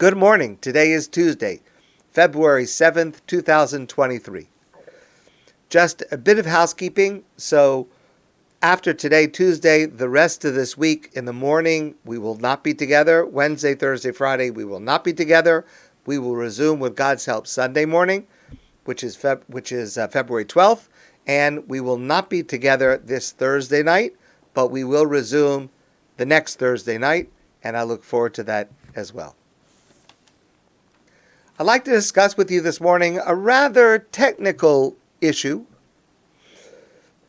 Good morning. Today is Tuesday, February 7th, 2023. Just a bit of housekeeping. So after today, Tuesday, the rest of this week in the morning, we will not be together. Wednesday, Thursday, Friday, we will not be together. We will resume with God's help Sunday morning, which is February 12th. And we will not be together this Thursday night, but we will resume the next Thursday night. And I look forward to that as well. I'd like to discuss with you this morning a rather technical issue.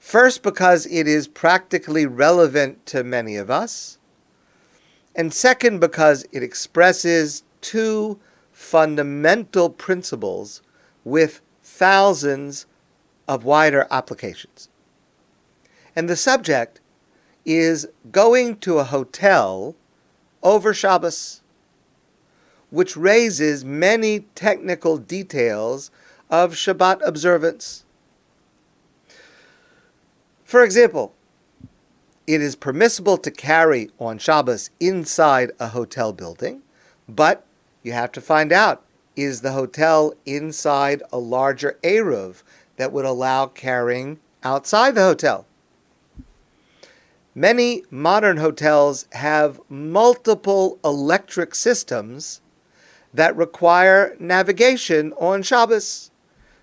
First, because it is practically relevant to many of us. And second, because it expresses two fundamental principles with thousands of wider applications. And the subject is going to a hotel over Shabbos, which raises many technical details of Shabbat observance. For example, it is permissible to carry on Shabbos inside a hotel building, but you have to find out, is the hotel inside a larger eruv that would allow carrying outside the hotel? Many modern hotels have multiple electric systems that require navigation on Shabbos.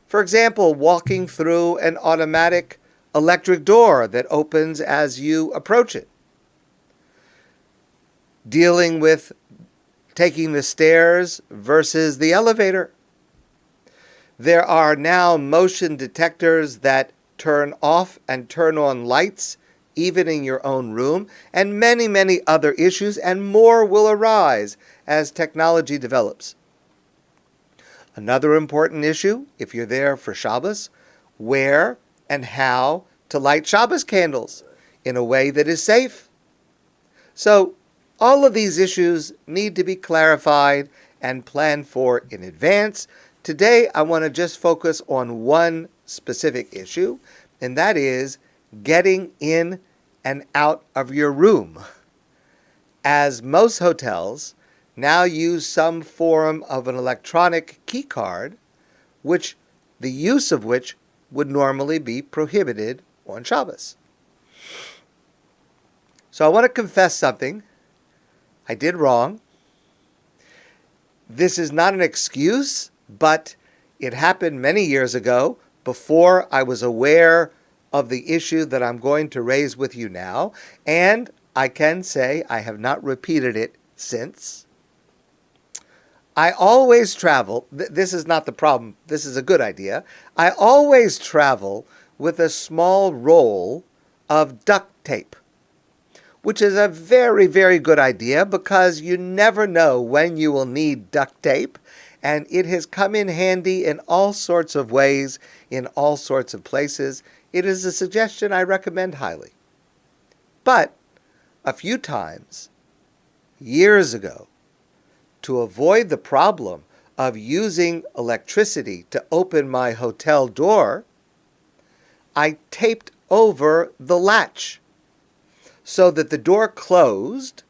For example, walking through an automatic electric door that opens as you approach it. Dealing with taking the stairs versus the elevator. There are now motion detectors that turn off and turn on lights, even in your own room, and many, many other issues, and more will arise as technology develops. Another important issue, if you're there for Shabbos, where and how to light Shabbos candles in a way that is safe. So, all of these issues need to be clarified and planned for in advance. Today, I want to just focus on one specific issue, and that is getting in and out of your room. As most hotels now use some form of an electronic key card, which the use of which would normally be prohibited on Shabbos. So I want to confess something. I did wrong. This is not an excuse, but it happened many years ago before I was aware of the issue that I'm going to raise with you now, and I can say I have not repeated it since. I always travel, this is not the problem, this is a good idea. I always travel with a small roll of duct tape, which is a very, very good idea because you never know when you will need duct tape, and it has come in handy in all sorts of ways, in all sorts of places. It is a suggestion I recommend highly. But a few times, years ago, to avoid the problem of using electricity to open my hotel door, I taped over the latch so that the door closed,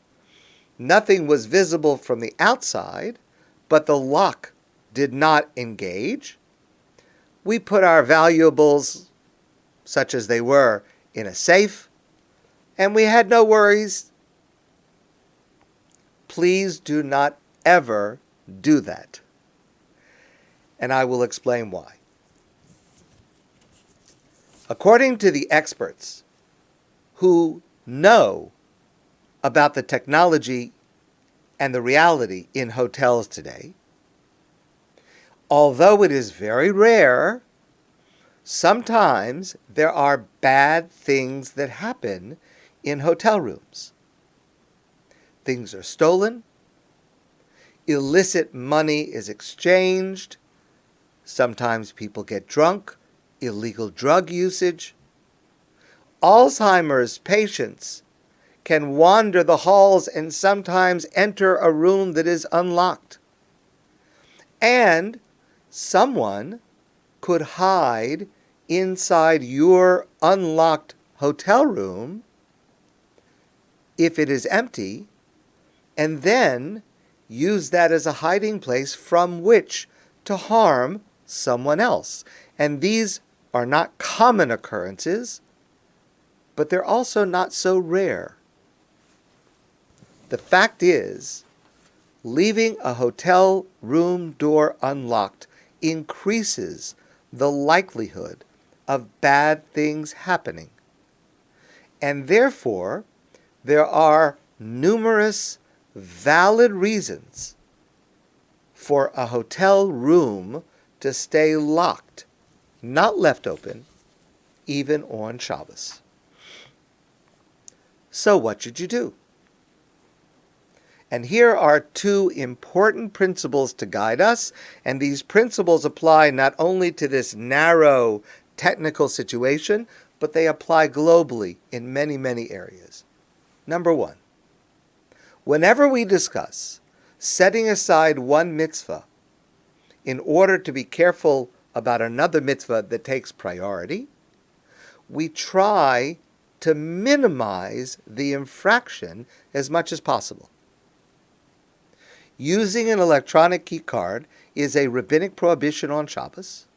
nothing was visible from the outside, but the lock did not engage. We put our valuables, such as they were, in a safe, and we had no worries. Please do not ever do that. And I will explain why. According to the experts who know about the technology and the reality in hotels today, although it is very rare, sometimes there are bad things that happen in hotel rooms. Things are stolen, illicit money is exchanged, sometimes people get drunk, illegal drug usage. Alzheimer's patients can wander the halls and sometimes enter a room that is unlocked. And someone could hide inside your unlocked hotel room if it is empty, and then use that as a hiding place from which to harm someone else. And these are not common occurrences, but they're also not so rare. The fact is, leaving a hotel room door unlocked increases the likelihood of bad things happening. And therefore, there are numerous valid reasons for a hotel room to stay locked, not left open, even on Shabbos. So what should you do? And here are two important principles to guide us, and these principles apply not only to this narrow technical situation, but they apply globally in many, many areas. Number one, whenever we discuss setting aside one mitzvah in order to be careful about another mitzvah that takes priority, we try to minimize the infraction as much as possible. Using an electronic key card is a rabbinic prohibition on Shabbos,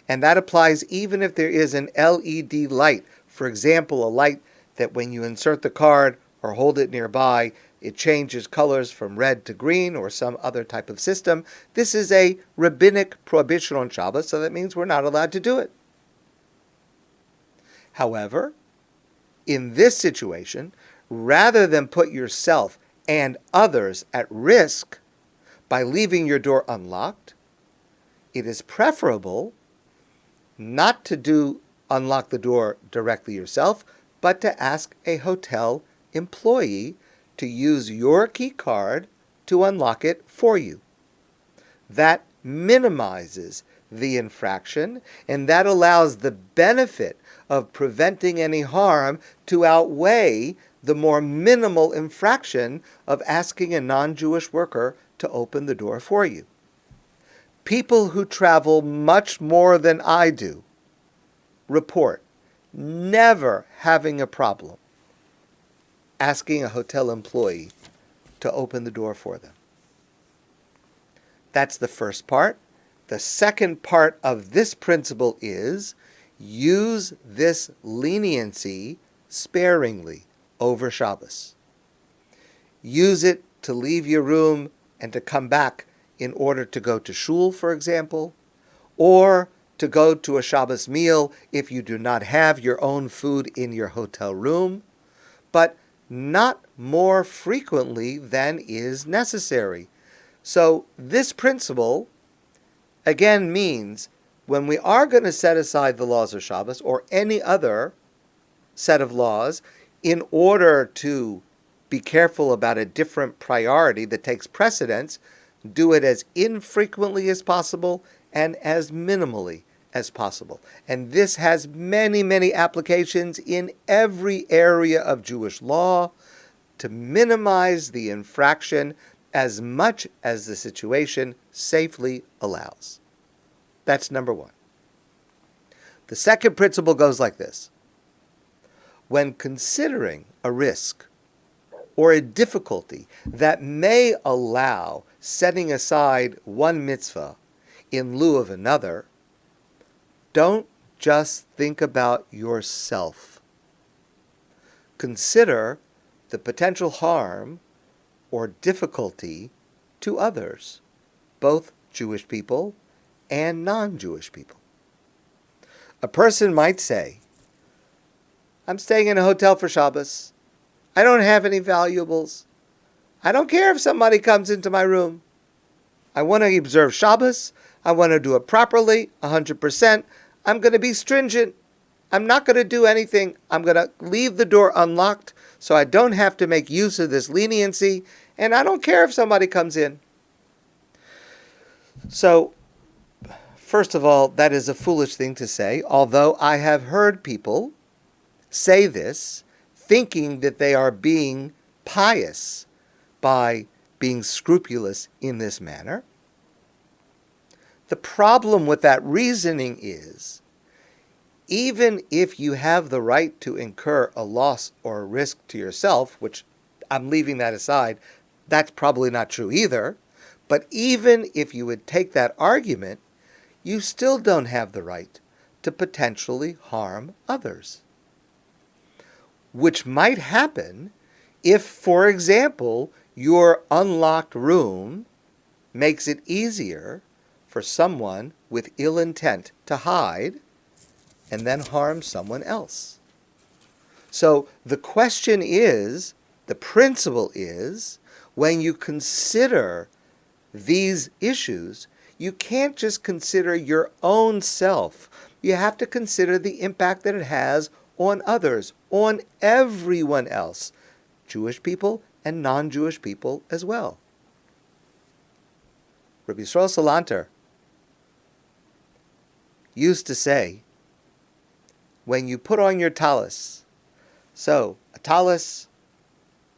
and that applies even if there is an LED light. For example, a light that when you insert the card or hold it nearby, it changes colors from red to green or some other type of system. This is a rabbinic prohibition on Shabbos, so that means we're not allowed to do it. However, in this situation, rather than put yourself and others at risk by leaving your door unlocked, it is preferable not to unlock the door directly yourself, but to ask a hotel employee to use your key card to unlock it for you. That minimizes the infraction, and that allows the benefit of preventing any harm to outweigh the more minimal infraction of asking a non-Jewish worker to open the door for you. People who travel much more than I do report never having a problem asking a hotel employee to open the door for them. That's the first part. The second part of this principle is use this leniency sparingly over Shabbos. Use it to leave your room and to come back in order to go to shul, for example, or to go to a Shabbos meal if you do not have your own food in your hotel room, but not more frequently than is necessary. So this principle, again, means when we are going to set aside the laws of Shabbos or any other set of laws in order to be careful about a different priority that takes precedence, do it as infrequently as possible and as minimally as possible. And this has many, many applications in every area of Jewish law to minimize the infraction as much as the situation safely allows. That's number one. The second principle goes like this. When considering a risk or a difficulty that may allow setting aside one mitzvah in lieu of another, don't just think about yourself. Consider the potential harm or difficulty to others, both Jewish people and non-Jewish people. A person might say, I'm staying in a hotel for Shabbos. I don't have any valuables. I don't care if somebody comes into my room. I want to observe Shabbos. I want to do it properly, 100%. I'm going to be stringent. I'm not going to do anything. I'm going to leave the door unlocked so I don't have to make use of this leniency, and I don't care if somebody comes in. So, first of all, that is a foolish thing to say, although I have heard people say this thinking that they are being pious by being scrupulous in this manner. The problem with that reasoning is, even if you have the right to incur a loss or a risk to yourself, which I'm leaving that aside, That's probably not true either. But even if you would take that argument, you still don't have the right to potentially harm others. Which might happen if, for example, your unlocked room makes it easier for someone with ill intent to hide and then harm someone else. So the question is, the principle is, when you consider these issues, you can't just consider your own self. You have to consider the impact that it has on others, on everyone else, Jewish people and non-Jewish people as well. Rabbi Yisrael Salanter used to say, when you put on your talis, so a talis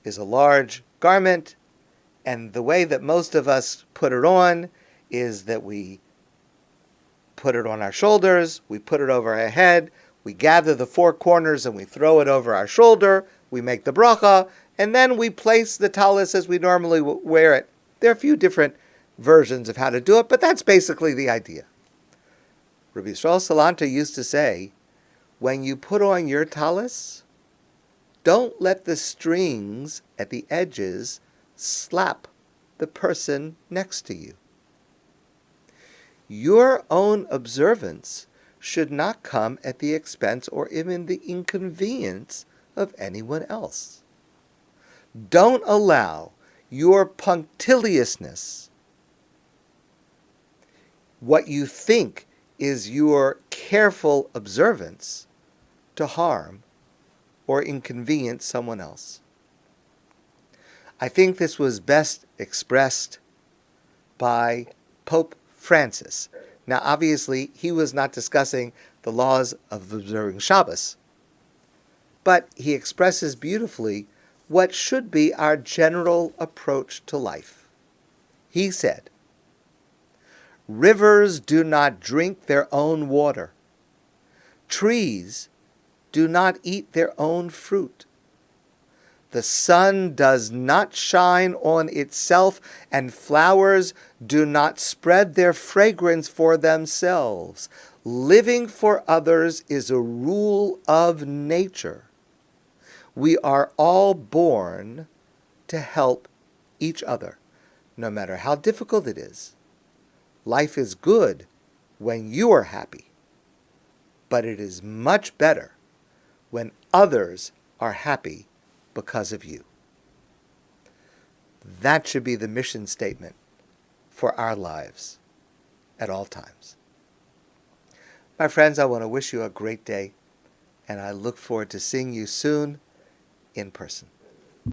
is a large garment, and the way that most of us put it on is that we put it on our shoulders, we put it over our head, we gather the four corners and we throw it over our shoulder, we make the bracha, and then we place the talis as we normally wear it. There are a few different versions of how to do it, but that's basically the idea. Rabbi Yisrael Salanter used to say, when you put on your talis, don't let the strings at the edges slap the person next to you. Your own observance should not come at the expense or even the inconvenience of anyone else. Don't allow your punctiliousness, what you think is your careful observance, to harm or inconvenience someone else. I think this was best expressed by Pope Francis. Now, obviously, he was not discussing the laws of observing Shabbos, but he expresses beautifully what should be our general approach to life. He said, "Rivers do not drink their own water. Trees do not eat their own fruit. The sun does not shine on itself, and flowers do not spread their fragrance for themselves. Living for others is a rule of nature. We are all born to help each other, no matter how difficult it is. Life is good when you are happy, but it is much better when others are happy because of you." That should be the mission statement for our lives at all times. My friends, I want to wish you a great day, and I look forward to seeing you soon in person.